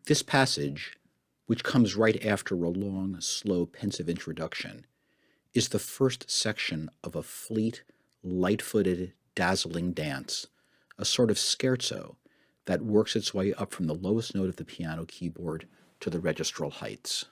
This passage, which comes right after a long, slow, pensive introduction, is the first section of a fleet, light-footed, dazzling dance, a sort of scherzo that works its way up from the lowest note of the piano keyboard to the registral heights.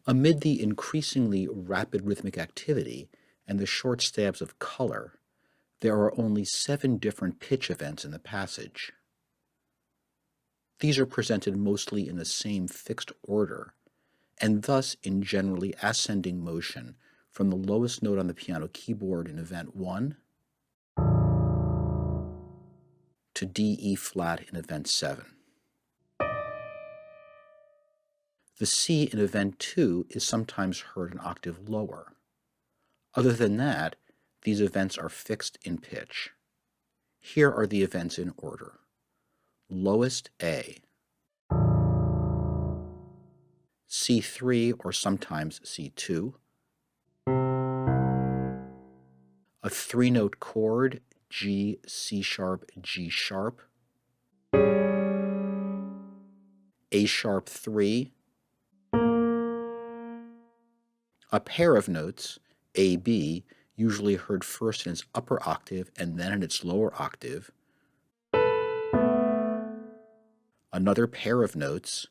Amid the increasingly rapid rhythmic activity and the short stabs of color, there are only 7 different pitch events in the passage. These are presented mostly in the same fixed order, and thus in generally ascending motion from the lowest note on the piano keyboard in event 1 to D, E flat in event 7. The C in event 2 is sometimes heard an octave lower. Other than that, these events are fixed in pitch. Here are the events in order. Lowest A, C3 or sometimes C2, a 3-note chord G, C sharp, G sharp, A sharp 3, a pair of notes, A, B, usually heard first in its upper octave and then in its lower octave, another pair of notes,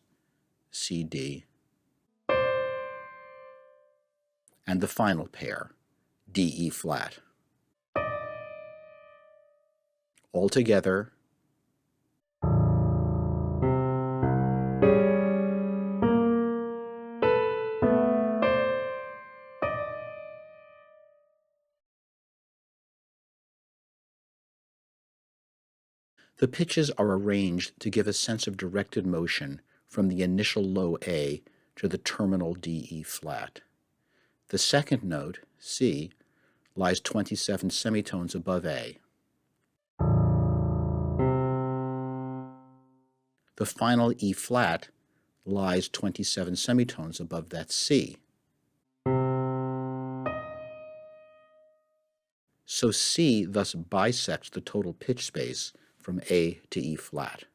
C, D, and the final pair, D, E flat. Altogether, the pitches are arranged to give a sense of directed motion from the initial low A to the terminal D, E flat. The second note, C, lies 27 semitones above A. The final E flat lies 27 semitones above that C. So C thus bisects the total pitch space from A to E flat.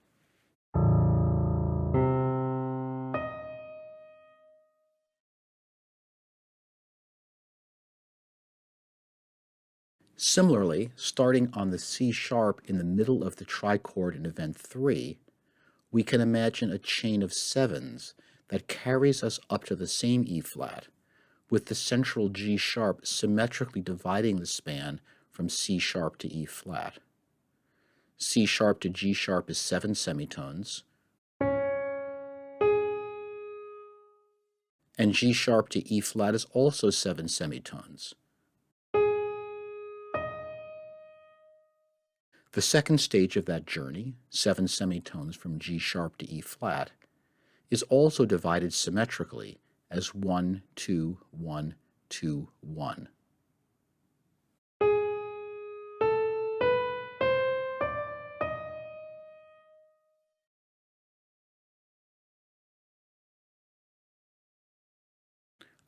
Similarly, starting on the C sharp in the middle of the trichord in event 3, we can imagine a chain of 7s that carries us up to the same E flat, with the central G sharp symmetrically dividing the span from C sharp to E flat. C sharp to G sharp is 7 semitones, and G sharp to E flat is also 7 semitones. The second stage of that journey, 7 semitones from G sharp to E flat, is also divided symmetrically as 1, 2, 1, 2, 1.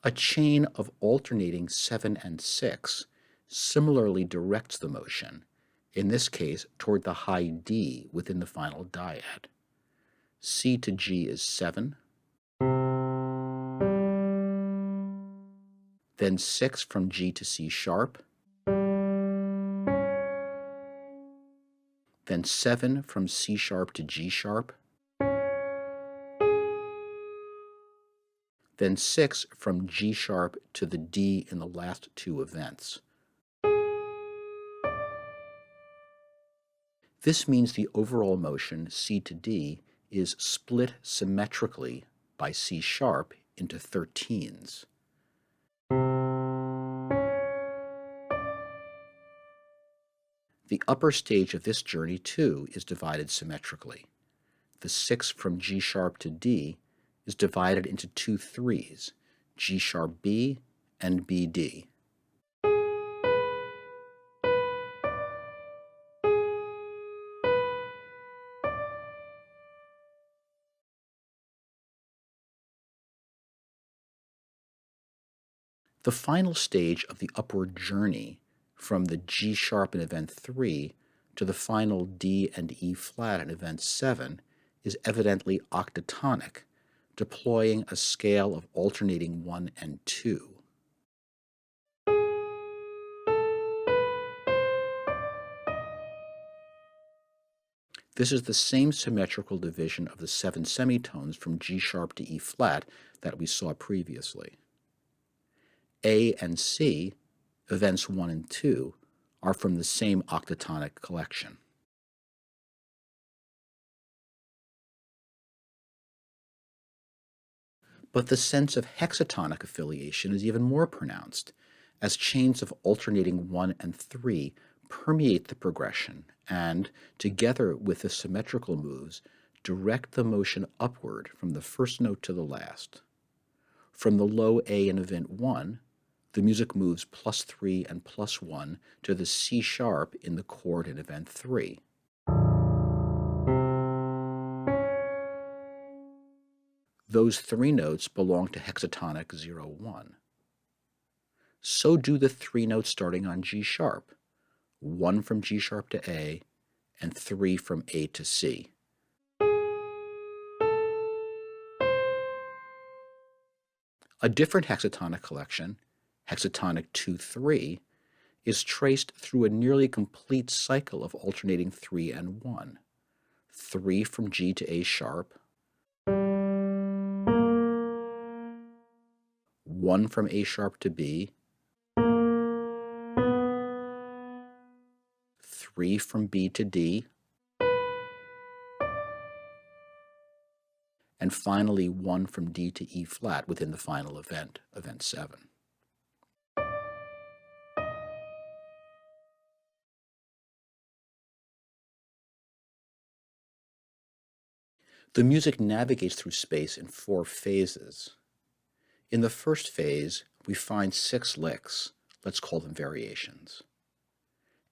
A chain of alternating 7 and 6 similarly directs the motion, in this case toward the high D within the final dyad. C to G is 7, then 6 from G to C sharp, then 7 from C sharp to G sharp, then 6 from G sharp to the D in the last two events. This means the overall motion C to D is split symmetrically by C sharp into 13s. The upper stage of this journey, too, is divided symmetrically. The 6 from G sharp to D is divided into two threes, G sharp B and BD. The final stage of the upward journey from the G sharp in event 3 to the final D and E flat in event 7 is evidently octatonic, deploying a scale of alternating 1 and 2. This is the same symmetrical division of the 7 semitones from G sharp to E flat that we saw previously. A and C, events 1 and 2, are from the same octatonic collection. But the sense of hexatonic affiliation is even more pronounced, as chains of alternating 1 and 3 permeate the progression and, together with the symmetrical moves, direct the motion upward from the first note to the last. From the low A in event 1, the music moves +3 and +1 to the C sharp in the chord in event 3. Those three notes belong to hexatonic 0, 1. So do the three notes starting on G sharp, 1 from G sharp to A, and 3 from A to C. A different hexatonic collection, hexatonic 2, 3, is traced through a nearly complete cycle of alternating 3 and 1, 3 from G to A sharp, 1 from A sharp to B, 3 from B to D, and finally 1 from D to E flat within the final event, event 7. The music navigates through space in 4 phases. In the first phase, we find 6 licks. Let's call them variations.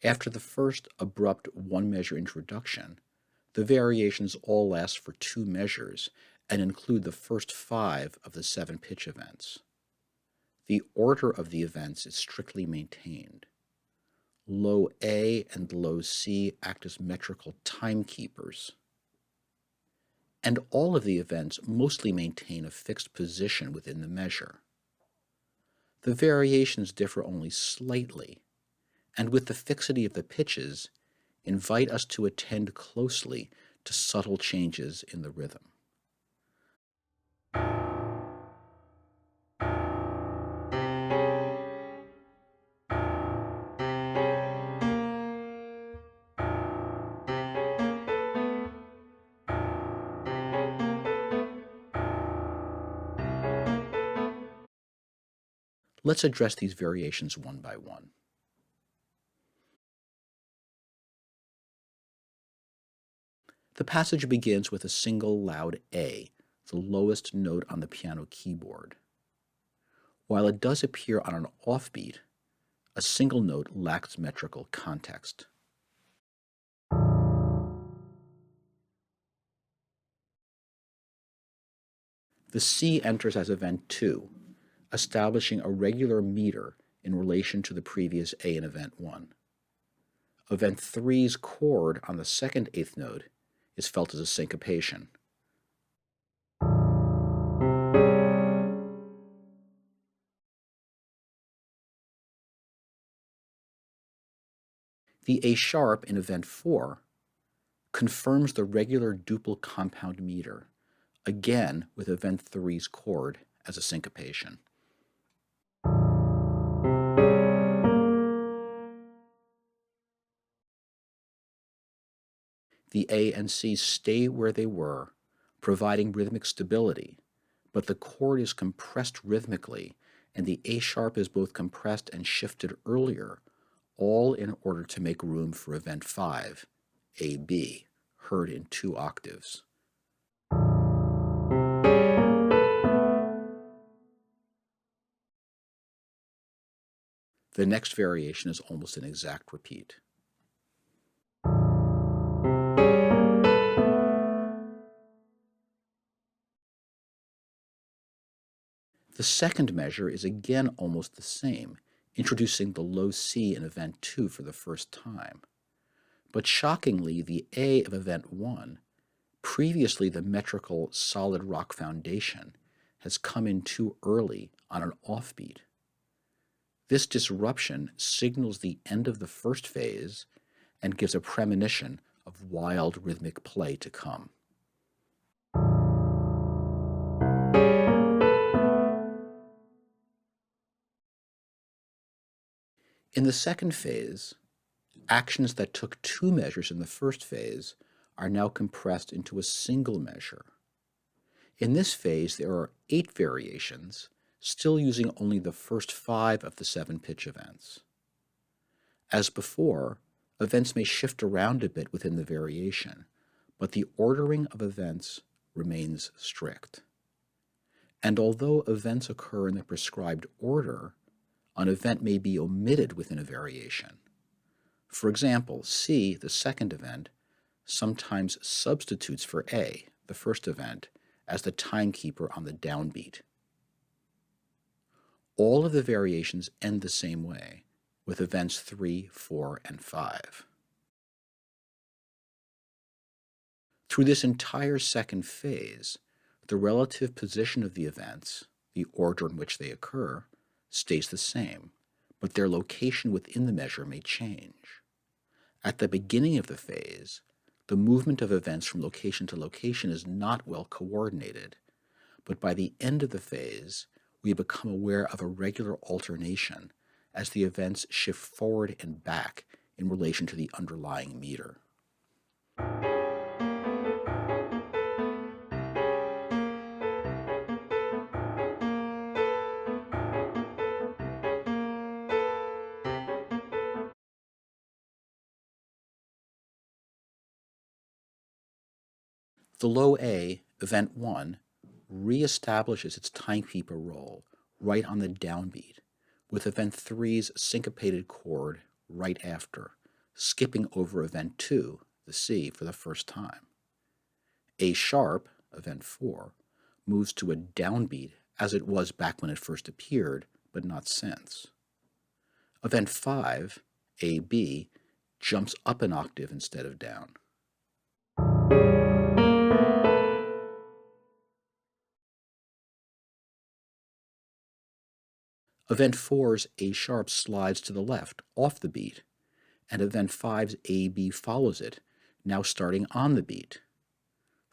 After the first abrupt one-measure introduction, the variations all last for 2 measures and include the first 5 of the 7 pitch events. The order of the events is strictly maintained. Low A and low C act as metrical timekeepers. And all of the events mostly maintain a fixed position within the measure. The variations differ only slightly, and with the fixity of the pitches, invite us to attend closely to subtle changes in the rhythm. Let's address these variations one by one. The passage begins with a single loud A, the lowest note on the piano keyboard. While it does appear on an offbeat, a single note lacks metrical context. The C enters as event 2, establishing a regular meter in relation to the previous A in event 1. Event 3's chord on the second eighth note is felt as a syncopation. The A sharp in event 4 confirms the regular duple compound meter, again with event 3's chord as a syncopation. The A and C stay where they were, providing rhythmic stability, but the chord is compressed rhythmically, and the A sharp is both compressed and shifted earlier, all in order to make room for event 5, AB, heard in 2 octaves. The next variation is almost an exact repeat. The second measure is again almost the same, introducing the low C in event 2 for the first time. But shockingly, the A of event 1, previously the metrical solid rock foundation, has come in too early on an offbeat. This disruption signals the end of the first phase and gives a premonition of wild rhythmic play to come. In the second phase, actions that took 2 measures in the first phase are now compressed into a single measure. In this phase, there are 8 variations, still using only the first 5 of the 7 pitch events. As before, events may shift around a bit within the variation, but the ordering of events remains strict. And although events occur in the prescribed order, an event may be omitted within a variation. For example, C, the second event, sometimes substitutes for A, the first event, as the timekeeper on the downbeat. All of the variations end the same way, with events 3, 4, and 5. Through this entire second phase, the relative position of the events, the order in which they occur, stays the same, but their location within the measure may change. At the beginning of the phase, the movement of events from location to location is not well coordinated, but by the end of the phase, we become aware of a regular alternation as the events shift forward and back in relation to the underlying meter. The low A, event 1, reestablishes its timekeeper role right on the downbeat, with event 3's syncopated chord right after, skipping over event 2, the C, for the first time. A sharp, event 4, moves to a downbeat as it was back when it first appeared, but not since. Event 5, AB, jumps up an octave instead of down. Event 4's A sharp slides to the left, off the beat, and event 5's AB follows it, now starting on the beat.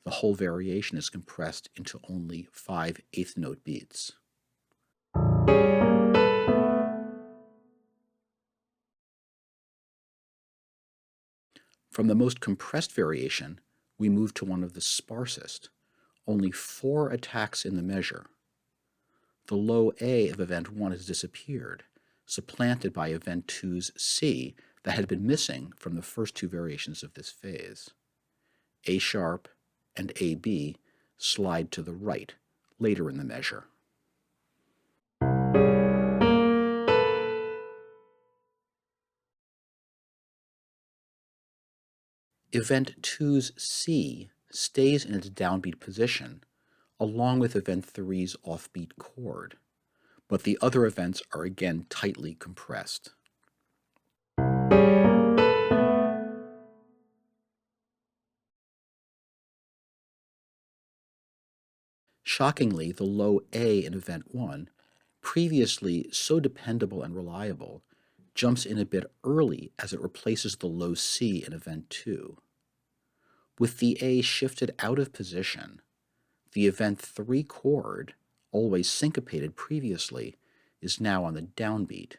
The whole variation is compressed into only 5 eighth note beats. From the most compressed variation, we move to one of the sparsest, only 4 attacks in the measure. The low A of event 1 has disappeared, supplanted by event 2's C that had been missing from the first 2 variations of this phase. A sharp and AB slide to the right later in the measure. Event 2's C stays in its downbeat position, along with event 3's offbeat chord, but the other events are again tightly compressed. Shockingly, the low A in event 1, previously so dependable and reliable, jumps in a bit early as it replaces the low C in event 2. With the A shifted out of position, the event 3 chord, always syncopated previously, is now on the downbeat.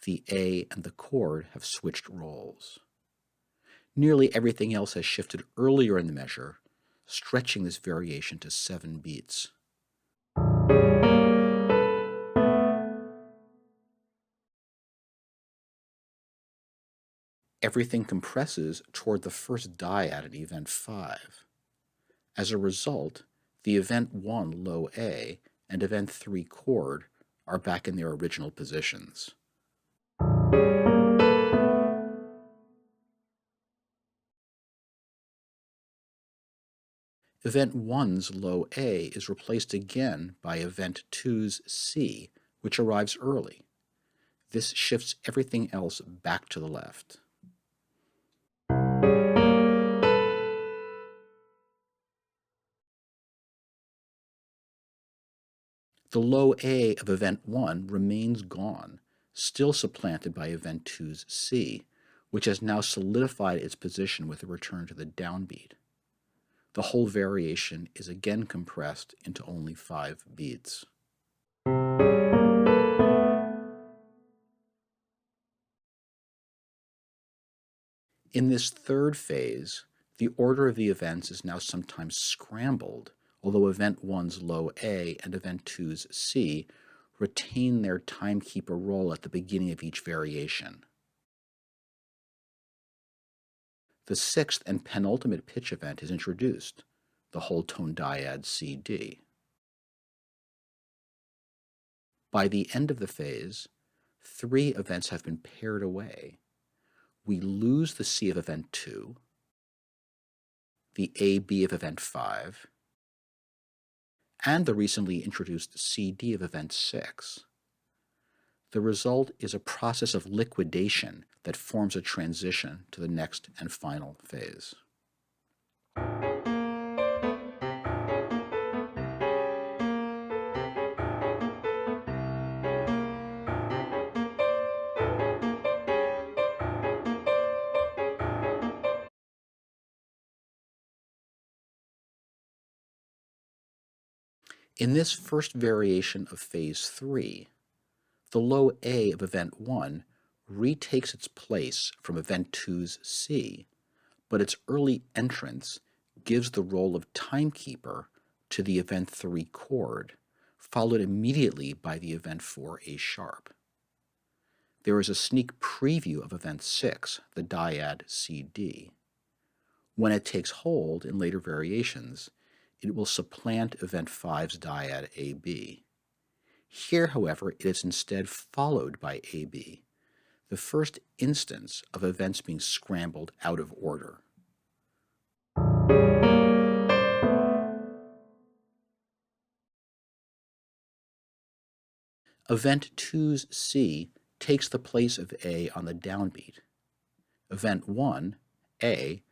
The A and the chord have switched roles. Nearly everything else has shifted earlier in the measure, stretching this variation to 7 beats. Everything compresses toward the first dyad at event 5. As a result, the event 1 low A and event 3 chord are back in their original positions. Event 1's low A is replaced again by event 2's C, which arrives early. This shifts everything else back to the left. The low A of event 1 remains gone, still supplanted by event 2's C, which has now solidified its position with a return to the downbeat. The whole variation is again compressed into only 5 beats. In this third phase, the order of the events is now sometimes scrambled, although event 1's low A and event 2's C retain their timekeeper role at the beginning of each variation. The sixth and penultimate pitch event is introduced, the whole tone dyad CD. By the end of the phase, 3 events have been paired away. We lose the C of event 2, the AB of event 5, and the recently introduced CD of event 6. The result is a process of liquidation that forms a transition to the next and final phase. In this first variation of phase 3, the low A of event 1 retakes its place from event 2's C, but its early entrance gives the role of timekeeper to the event 3 chord, followed immediately by the event 4 A sharp. There is a sneak preview of event 6, the dyad CD. When it takes hold in later variations, it will supplant event 5's dyad AB. Here, however, it is instead followed by AB, the first instance of events being scrambled out of order. Event 2's C takes the place of A on the downbeat. Event 1, A,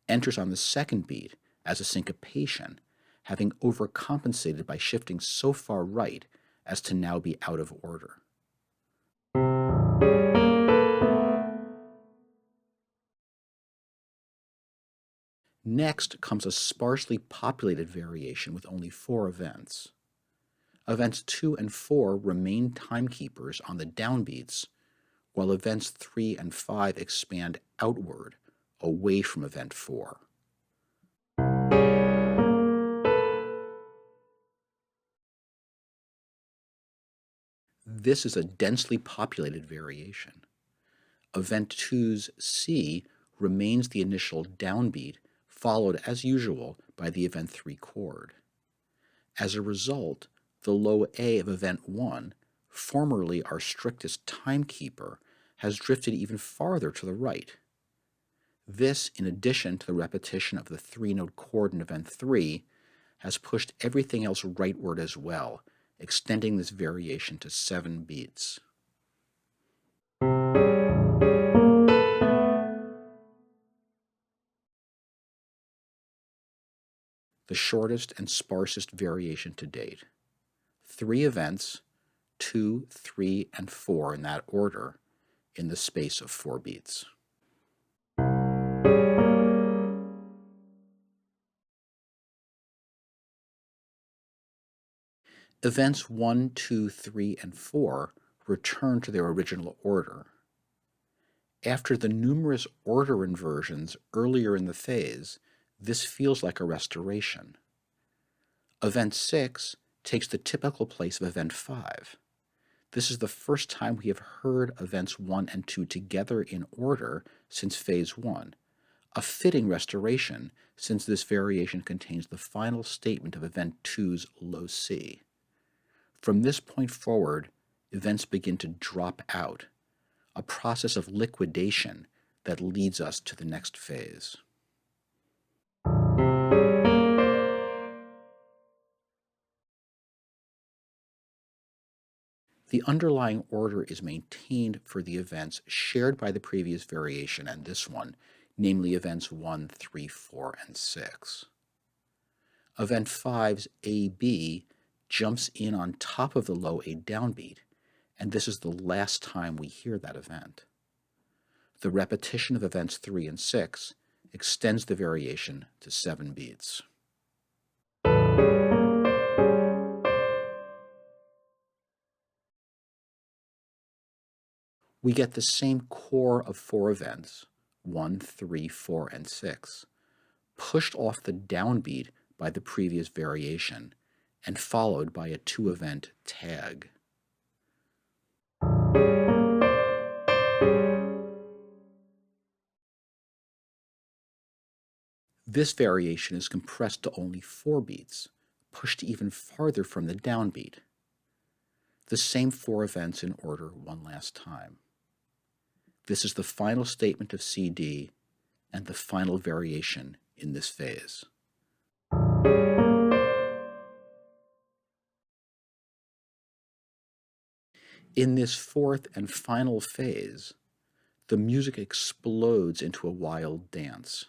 enters on the second beat as a syncopation, having overcompensated by shifting so far right as to now be out of order. Next comes a sparsely populated variation with only 4 events. Events 2 and 4 remain timekeepers on the downbeats, while events 3 and 5 expand outward, away from event 4. This is a densely populated variation. Event 2's C remains the initial downbeat, followed as usual by the event 3 chord. As a result, the low A of event 1, formerly our strictest timekeeper, has drifted even farther to the right. This, in addition to the repetition of the 3-note chord in event 3, has pushed everything else rightward as well, extending this variation to 7 beats. The shortest and sparsest variation to date. 3 events, 2, 3, and 4 in that order, in the space of 4 beats. Events 1, 2, 3, and 4 return to their original order. After the numerous order inversions earlier in the phase, this feels like a restoration. Event 6 takes the typical place of Event 5. This is the first time we have heard events 1 and 2 together in order since phase 1, a fitting restoration since this variation contains the final statement of Event 2's low C. From this point forward, events begin to drop out, a process of liquidation that leads us to the next phase. The underlying order is maintained for the events shared by the previous variation and this one, namely events 1, 3, 4, and 6. Event 5's AB jumps in on top of the low A downbeat, and this is the last time we hear that event. The repetition of events 3 and 6 extends the variation to 7 beats. We get the same core of 4 events, 1, 3, 4, and 6, pushed off the downbeat by the previous variation, and followed by a 2-event tag. This variation is compressed to only 4 beats, pushed even farther from the downbeat. The same 4 events in order one last time. This is the final statement of CD and the final variation in this phase. In this 4th and final phase, the music explodes into a wild dance.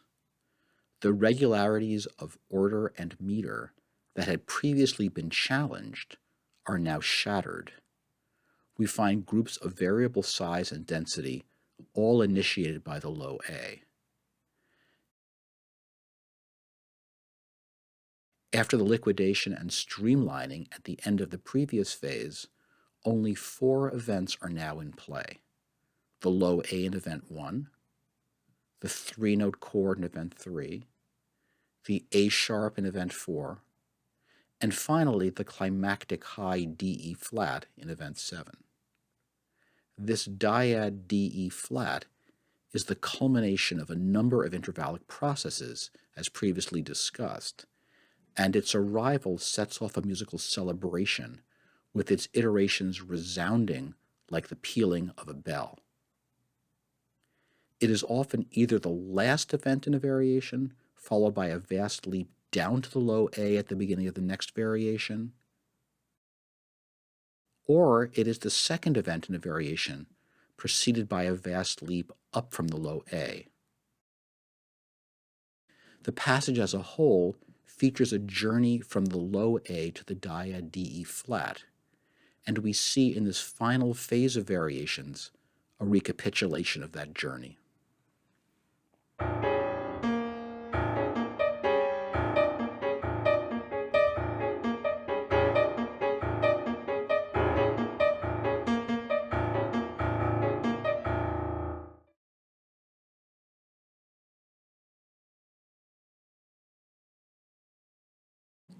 The regularities of order and meter that had previously been challenged are now shattered. We find groups of variable size and density, all initiated by the low A. After the liquidation and streamlining at the end of the previous phase, only 4 events are now in play. The low A in event 1, the 3-note chord in event 3, the A sharp in event 4, and finally the climactic high D E flat in event 7. This dyad D E flat is the culmination of a number of intervallic processes, as previously discussed, and its arrival sets off a musical celebration, with its iterations resounding like the pealing of a bell. It is often either the last event in a variation, followed by a vast leap down to the low A at the beginning of the next variation, or it is the second event in a variation, preceded by a vast leap up from the low A. The passage as a whole features a journey from the low A to the dyad D E flat, and we see in this final phase of variations a recapitulation of that journey.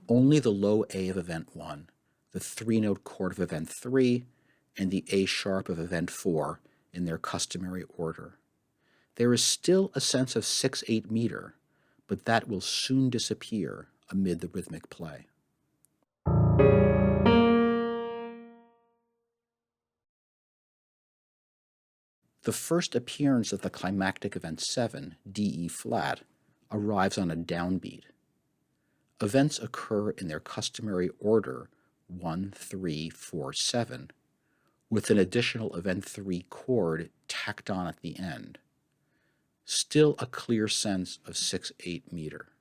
Only the low A of event 1, the 3-note chord of event 3, and the A sharp of event 4 in their customary order. There is still a sense of 6/8 meter, but that will soon disappear amid the rhythmic play. The first appearance of the climactic event 7, D E flat, arrives on a downbeat. Events occur in their customary order 1, 3, 4, 7, with an additional event 3 chord tacked on at the end. Still a clear sense of 6/8 meter.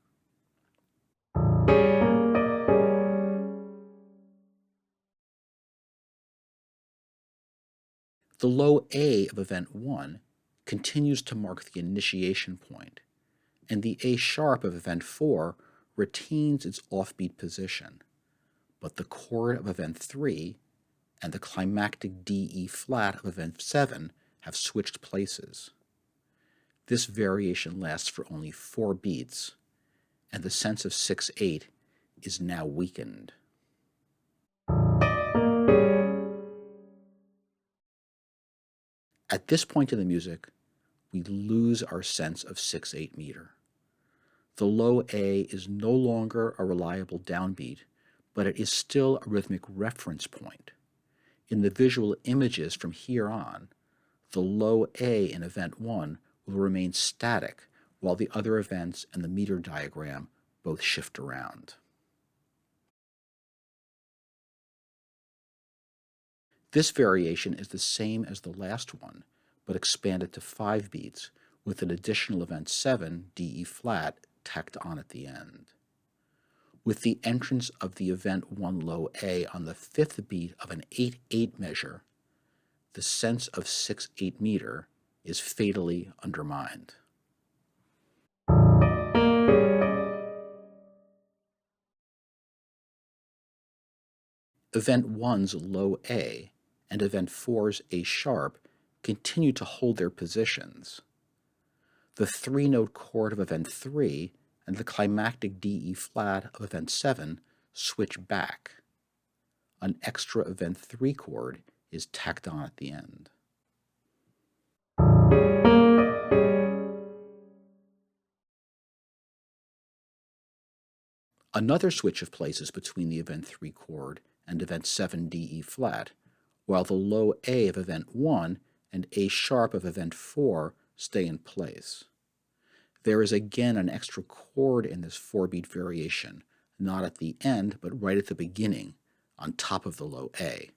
The low A of event 1 continues to mark the initiation point, and the A sharp of event 4 retains its offbeat position, but the chord of event 3 and the climactic D-E flat of event 7 have switched places. This variation lasts for only 4 beats, and the sense of 6/8 is now weakened. At this point in the music, we lose our sense of 6/8 meter. The low A is no longer a reliable downbeat, but it is still a rhythmic reference point. In the visual images from here on, the low A in event 1 will remain static while the other events and the meter diagram both shift around. This variation is the same as the last one, but expanded to 5 beats with an additional event 7, D-E flat, tacked on at the end. With the entrance of the event 1 low A on the 5th beat of an 8/8 measure, the sense of 6/8 meter is fatally undermined. Event 1's low A and event 4's A sharp continue to hold their positions. The 3-note chord of event 3 and the climactic D-E flat of event 7 switch back. An extra event 3 chord is tacked on at the end. Another switch of places between the event 3 chord and event 7 D-E flat, while the low A of event 1 and A sharp of event 4 stay in place. There is again an extra chord in this 4-beat variation, not at the end, but right at the beginning, on top of the low A.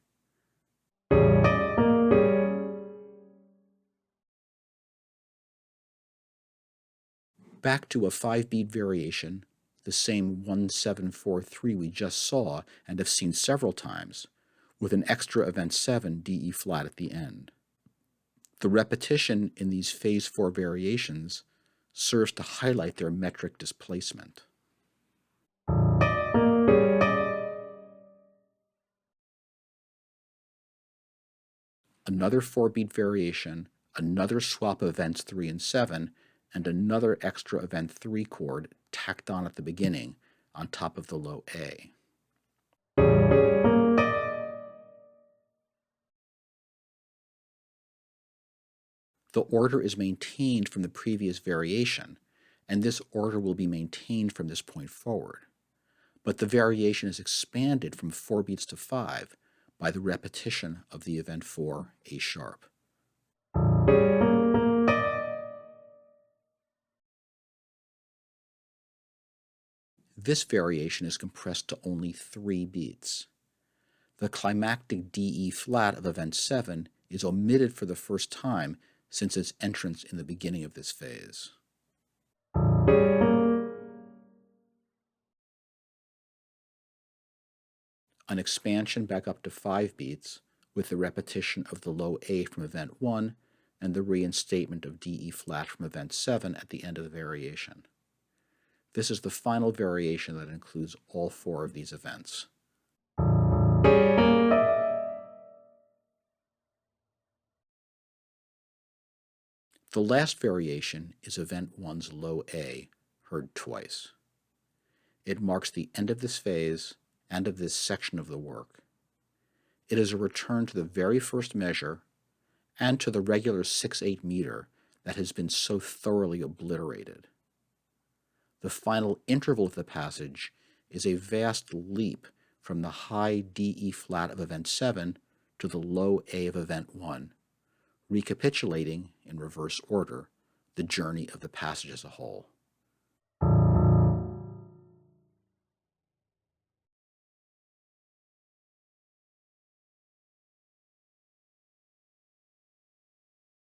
Back to a 5-beat variation, the same 1-7-4-3 we just saw and have seen several times, with an extra event 7 D-E flat at the end. The repetition in these phase 4 variations serves to highlight their metric displacement. Another 4-beat variation, another swap of events 3 and 7, and another extra event 3 chord tacked on at the beginning on top of the low A. The order is maintained from the previous variation, and this order will be maintained from this point forward. But the variation is expanded from 4 beats to 5 by the repetition of the event 4 A sharp. This variation is compressed to only 3 beats. The climactic D-E flat of event 7 is omitted for the first time since its entrance in the beginning of this phase. An expansion back up to 5 beats with the repetition of the low A from event 1 and the reinstatement of D-E flat from event 7 at the end of the variation. This is the final variation that includes all 4 of these events. The last variation is event 1's low A, heard twice. It marks the end of this phase and of this section of the work. It is a return to the very first measure and to the regular 6/8 meter that has been so thoroughly obliterated. The final interval of the passage is a vast leap from the high D-E flat of event 7 to the low A of event 1, recapitulating, in reverse order, the journey of the passage as a whole.